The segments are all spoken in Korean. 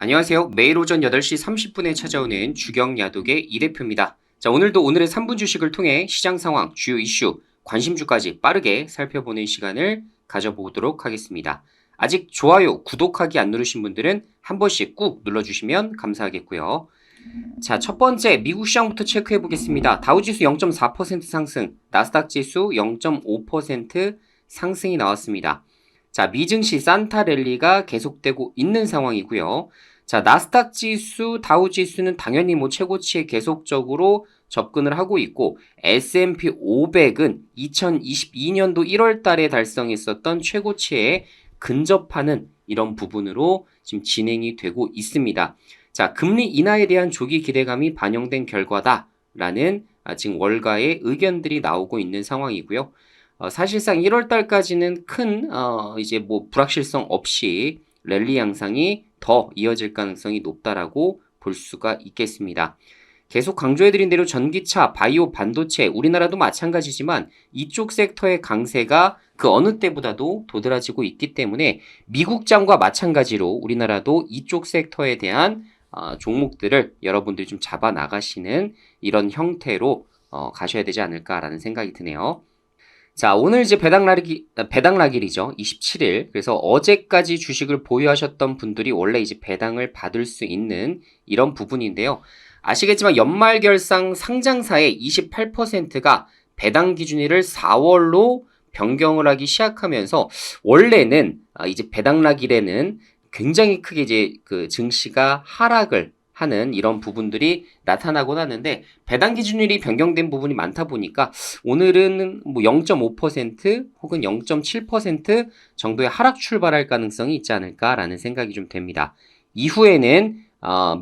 안녕하세요. 매일 오전 8시 30분에 찾아오는 주경야독의 이대표입니다. 자, 오늘도 오늘의 3분 주식을 통해 시장 상황, 주요 이슈, 관심주까지 빠르게 살펴보는 시간을 가져보도록 하겠습니다. 아직 좋아요, 구독하기 안 누르신 분들은 한 번씩 꾹 눌러주시면 감사하겠고요. 자, 첫 번째 미국 시장부터 체크해 보겠습니다. 다우지수 0.4% 상승, 나스닥 지수 0.5% 상승이 나왔습니다. 자, 미증시 산타 랠리가 계속되고 있는 상황이고요. 자, 나스닥 지수, 다우 지수는 당연히 최고치에 계속적으로 접근을 하고 있고, S&P 500은 2022년도 1월 달에 달성했었던 최고치에 근접하는 이런 부분으로 지금 진행이 되고 있습니다. 자, 금리 인하에 대한 조기 기대감이 반영된 결과다라는 지금 월가의 의견들이 나오고 있는 상황이고요. 사실상 1월 달까지는 큰 이제 불확실성 없이 랠리 양상이 더 이어질 가능성이 높다라고 볼 수가 있겠습니다. 계속 강조해드린 대로 전기차, 바이오, 반도체, 우리나라도 마찬가지지만 이쪽 섹터의 강세가 그 어느 때보다도 도드라지고 있기 때문에 미국장과 마찬가지로 우리나라도 이쪽 섹터에 대한 종목들을 여러분들이 좀 잡아 나가시는 이런 형태로 가셔야 되지 않을까라는 생각이 드네요. 자, 오늘 이제 배당락일이죠. 27일. 그래서 어제까지 주식을 보유하셨던 분들이 원래 이제 배당을 받을 수 있는 이런 부분인데요. 아시겠지만 연말 결상 상장사의 28%가 배당 기준일을 4월로 변경을 하기 시작하면서 원래는 이제 배당락일에는 굉장히 크게 이제 그 증시가 하락을 하는 이런 부분들이 나타나곤 하는데 배당 기준일이 변경된 부분이 많다 보니까 오늘은 0.5% 혹은 0.7% 정도의 하락 출발할 가능성이 있지 않을까라는 생각이 좀 됩니다. 이후에는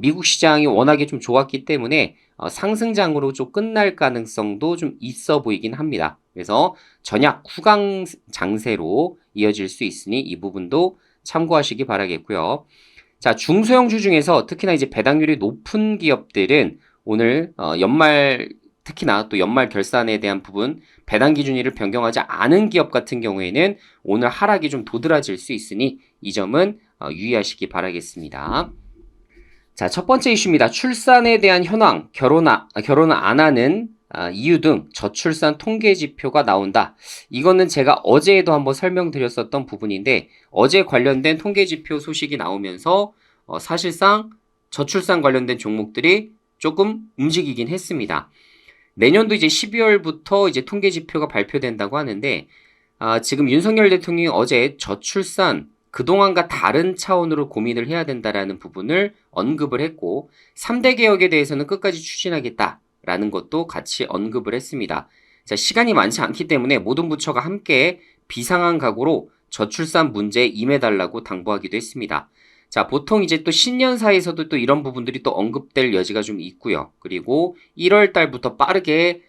미국 시장이 워낙에 좀 좋았기 때문에 상승장으로 좀 끝날 가능성도 좀 있어 보이긴 합니다. 그래서 전약 후강 장세로 이어질 수 있으니 이 부분도 참고하시기 바라겠고요. 자, 중소형주 중에서 특히나 이제 배당률이 높은 기업들은 오늘 특히나 또 연말 결산에 대한 부분 배당 기준일을 변경하지 않은 기업 같은 경우에는 오늘 하락이 좀 도드라질 수 있으니 이 점은 유의하시기 바라겠습니다. 자, 첫 번째 이슈입니다. 출산에 대한 현황, 결혼을 안 하는 이유 등 저출산 통계 지표가 나온다. 이거는 제가 어제에도 한번 설명드렸었던 부분인데 어제 관련된 통계 지표 소식이 나오면서 사실상 저출산 관련된 종목들이 조금 움직이긴 했습니다. 내년도 이제 12월부터 이제 통계 지표가 발표된다고 하는데 지금 윤석열 대통령이 어제 저출산 그동안과 다른 차원으로 고민을 해야 된다라는 부분을 언급을 했고 3대 개혁에 대해서는 끝까지 추진하겠다라는 것도 같이 언급을 했습니다. 자, 시간이 많지 않기 때문에 모든 부처가 함께 비상한 각오로 저출산 문제에 임해달라고 당부하기도 했습니다. 자, 보통 이제 또 신년사에서도 또 이런 부분들이 또 언급될 여지가 좀 있고요. 그리고 1월 달부터 빠르게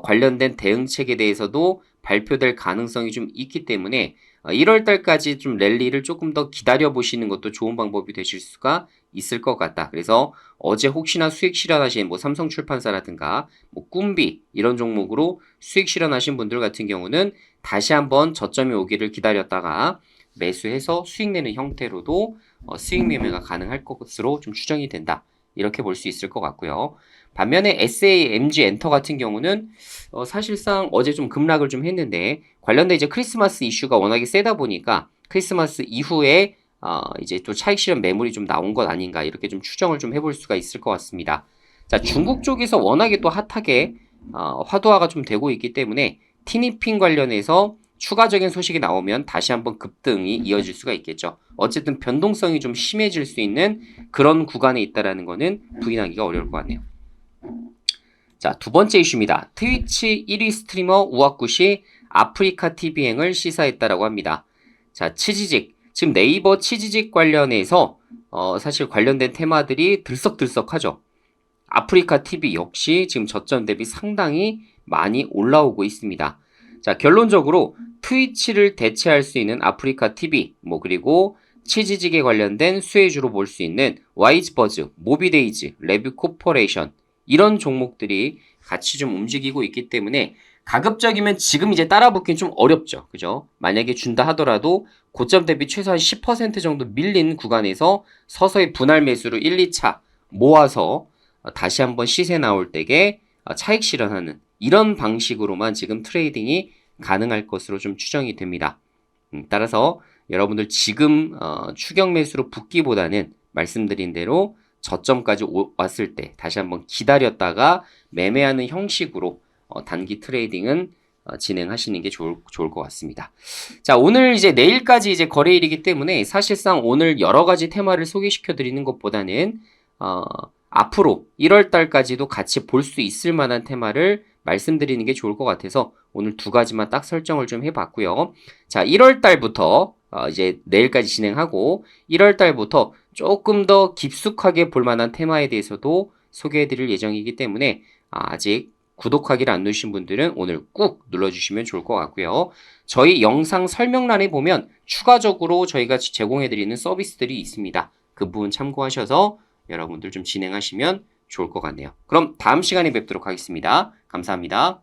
관련된 대응책에 대해서도 발표될 가능성이 좀 있기 때문에 1월 달까지 좀 랠리를 조금 더 기다려 보시는 것도 좋은 방법이 되실 수가 있을 것 같다. 그래서 어제 혹시나 수익 실현하신 삼성출판사라든가 꿈비 이런 종목으로 수익 실현하신 분들 같은 경우는 다시 한번 저점이 오기를 기다렸다가 매수해서 수익 내는 형태로도 수익 매매가 가능할 것으로 좀 추정이 된다. 이렇게 볼 수 있을 것 같고요. 반면에 SAMG 엔터 같은 경우는 사실상 어제 좀 급락을 좀 했는데 관련된 이제 크리스마스 이슈가 워낙에 세다 보니까 크리스마스 이후에 이제 또 차익 실현 매물이 좀 나온 것 아닌가 이렇게 좀 추정을 좀 해볼 수가 있을 것 같습니다. 자, 중국 쪽에서 워낙에 또 핫하게 화두화가 좀 되고 있기 때문에 티니핑 관련해서 추가적인 소식이 나오면 다시 한번 급등이 이어질 수가 있겠죠. 어쨌든 변동성이 좀 심해질 수 있는 그런 구간에 있다라는 거는 부인하기가 어려울 것 같네요. 자, 두 번째 이슈입니다. 트위치 1위 스트리머 우아쿠시 아프리카 TV행을 시사했다라고 합니다. 자, 치지직. 지금 네이버 치지직 관련해서 사실 관련된 테마들이 들썩들썩하죠. 아프리카 TV 역시 지금 저점 대비 상당히 많이 올라오고 있습니다. 자, 결론적으로 트위치를 대체할 수 있는 아프리카 TV, 그리고 치지직에 관련된 수혜주로 볼 수 있는 와이즈버즈, 모비데이즈, 레뷰 코퍼레이션 이런 종목들이 같이 좀 움직이고 있기 때문에 가급적이면 지금 이제 따라 붙긴 좀 어렵죠. 그죠? 만약에 준다 하더라도 고점 대비 최소한 10% 정도 밀린 구간에서 서서히 분할 매수로 1, 2차 모아서 다시 한번 시세 나올 때에 차익 실현하는 이런 방식으로만 지금 트레이딩이 가능할 것으로 좀 추정이 됩니다. 따라서 여러분들 지금 추격 매수로 붙기보다는 말씀드린 대로 저점까지 왔을 때 다시 한번 기다렸다가 매매하는 형식으로 단기 트레이딩은 진행하시는 게 좋을 것 같습니다. 자, 오늘 이제 내일까지 이제 거래일이기 때문에 사실상 오늘 여러 가지 테마를 소개시켜 드리는 것보다는 앞으로 1월 달까지도 같이 볼 수 있을 만한 테마를 말씀드리는 게 좋을 것 같아서 오늘 두 가지만 딱 설정을 좀 해봤고요. 자, 1월 달부터 이제 내일까지 진행하고 1월 달부터 조금 더 깊숙하게 볼 만한 테마에 대해서도 소개해 드릴 예정이기 때문에 아직 구독하기를 안 누르신 분들은 오늘 꾹 눌러주시면 좋을 것 같고요. 저희 영상 설명란에 보면 추가적으로 저희가 제공해 드리는 서비스들이 있습니다. 그 부분 참고하셔서 여러분들 좀 진행하시면 좋을 것 같네요. 그럼 다음 시간에 뵙도록 하겠습니다. 감사합니다.